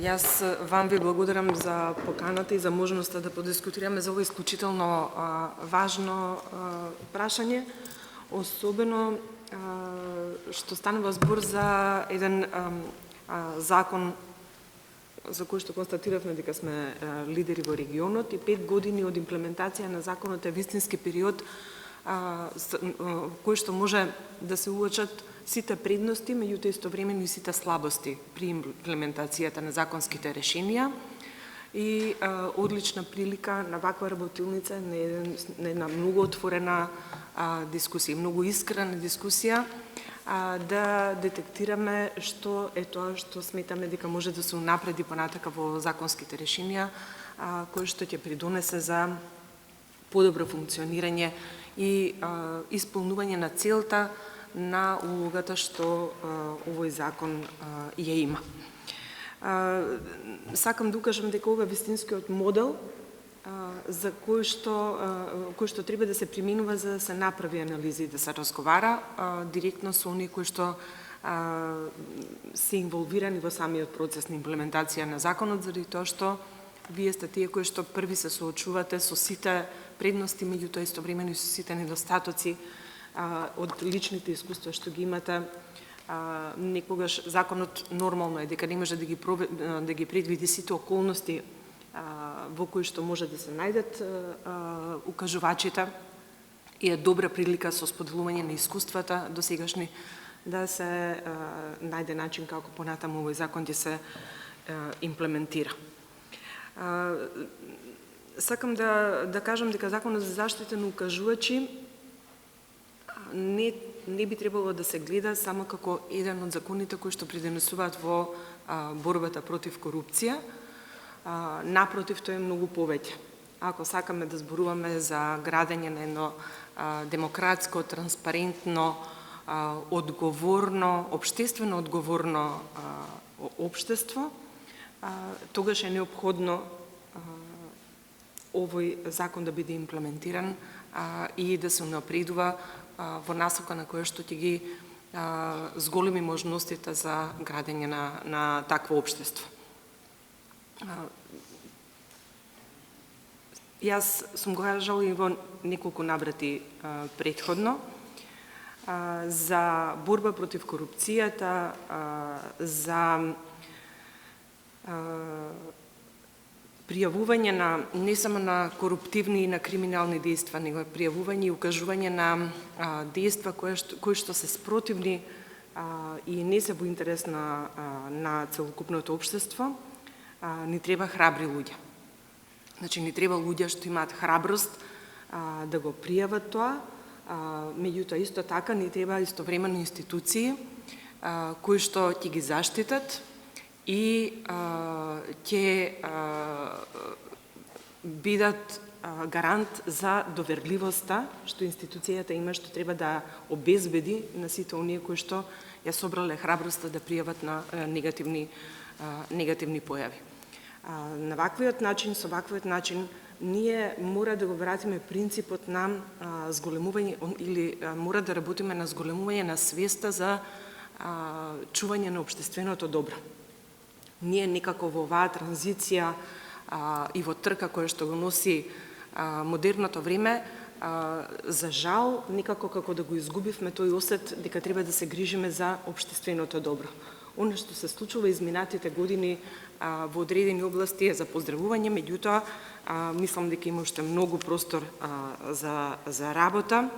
Јас вам ви благодарам за поканата и за можноста да подискутираме за ова исклучително важно прашање, особено што станува збор за еден закон за кој што констатиравме дека сме лидери во регионот и 5 години од имплементација на законот е вистински период кој што може да се уочат сите предности, меѓутоа истовремено и сите слабости при имплементацијата на законските решенија и одлична прилика на ваква работилница, на една многу отворена дискусија, многу искрена дискусија, да детектираме што е тоа што сметаме дека може да се унапреди понатака во законските решенија, кои што ќе придонесе за подобро функционирање и исполнување на целта на улогата што овој закон ја има. Сакам да укажам дека ова е вистинскиот модел за кој што треба да се применува за да се направи анализи и да се разговара директно со оние кои што се инволвирани во самиот процес на имплементација на законот, заради тоа што вие сте тие кои што први се соочувате со сите предности, меѓутоа истовремено и со сите недостатоци од личните искуства што ги имате. Некогаш законот нормално е дека не може да ги предвиди сите околности во кои што може да се најдат укажувачите и е добра прилика со споделување на искуствата досегашни да се најде начин како понатаму овој закон ќе се имплементира. Сакам да кажам дека законот за заштита на укажувачи не би требало да се гледа само како еден од законите кои што придонесуваат во борбата против корупција. Напротив, тој е многу повеќе. Ако сакаме да зборуваме за градење на едно демократско, транспарентно, одговорно, општествено одговорно општество, тогаш е неопходно овој закон да биде имплементиран и да се унапредува во насока на која што ќе ги зголеми можностите за градење на такво општество. Јас сум го кажала и во неколку наврати претходно за борба против корупцијата, за пријавување не само на коруптивни и на криминални дејства, него пријавување и укажување на дејства кои што се спротивни и не се во интерес на целокупното општество, ни треба храбри луѓе. Значи, ни треба луѓе што имаат храброст да го пријават тоа, меѓутоа исто така ни треба истовремено институции кои што ќе ги заштитат и ќе бидат гарант за доверливоста што институцијата има, што треба да обезбеди на сите оние кои што ја собрале храброста да пријават на негативни појави. На ваквиот начин, со ваквиот начин, ние мора да го вратиме принципот на зголемување или мора да работиме на зголемување на свеста за чување на општественото добро. Ние некако во оваа транзиција и во трка која што го носи модерното време, за жал, некако како да го изгубивме тој осет дека треба да се грижиме за општественото добро. Оно што се случува изминатите години во одредени области е за поздравување, меѓутоа мислам дека има уште многу простор за работа,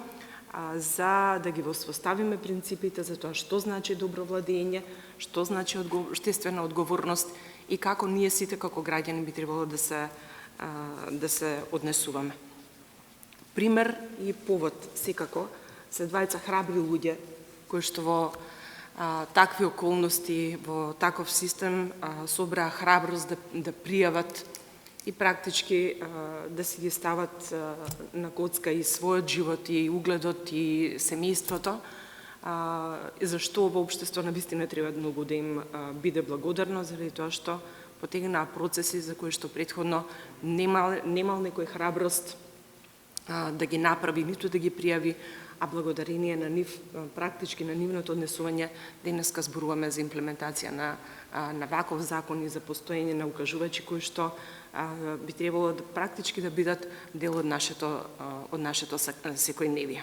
за да ги воспоставиме принципите за тоа што значи добро владење, што значи општествена одговорност и како ние сите како граѓани би требало да се однесуваме. Пример и повод секако се двајца храбри луѓе кои што во такви околности, во таков систем собраа храброст да пријават и практички да си ги стават на коцка и својот живот, и угледот, и семејството, зашто ова општество навистина треба многу да им биде благодарно, заради тоа што потегнаа процеси за кои што претходно немал некој храброст да ги направи, ниту да ги пријави, а благодарение на нив, практички на нивното однесување, денеска зборуваме за имплементација на ваков закон и за постоење на укажувачи кои што би требало практички да бидат дел од нашето секојдневие.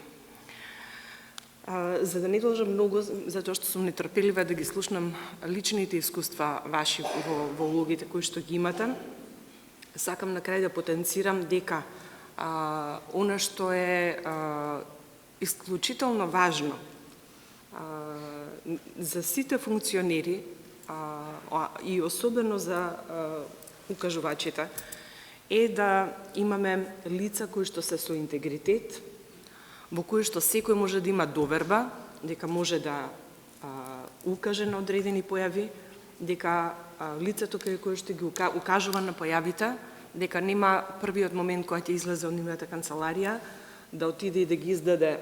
За да не должам многу, затоа што сум нетрпелива да ги слушнам личните искуства ваши во улогите кои што ги имате, сакам на крај да потенцирам дека она што е исклучително важно за сите функционери и особено за укажувачите е да имаме лица кои што се со интегритет, во кои што секој може да има доверба, дека може да укаже на одредени појави, дека лицето кое што ги укажува на појавите, дека нема првиот момент кога ќе излезе од нивната канцеларија, да отиде и да ги издаде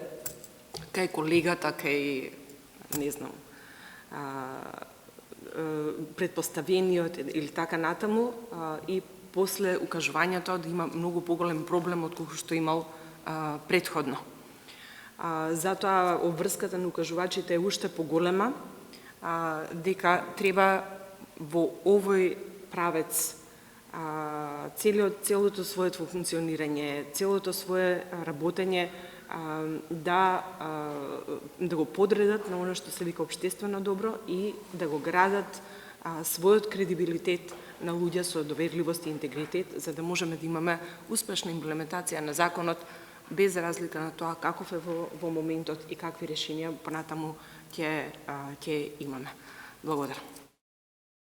кај колегата, кај, не знам, предпоставениот или така натаму, и после укажувањето да има многу поголем проблем од кој што имал предходно. Затоа обврската на укажувачите е уште поголема, дека треба во овој правец целото своето функционирање, целото свое работење да го подредат на оно што се вика општествено добро и да го градат својот кредибилитет на луѓе со доверливост и интегритет, за да можеме да имаме успешна имплементација на законот, без разлика на тоа каков е во моментот и какви решенија понатаму ќе имаме. Благодарам.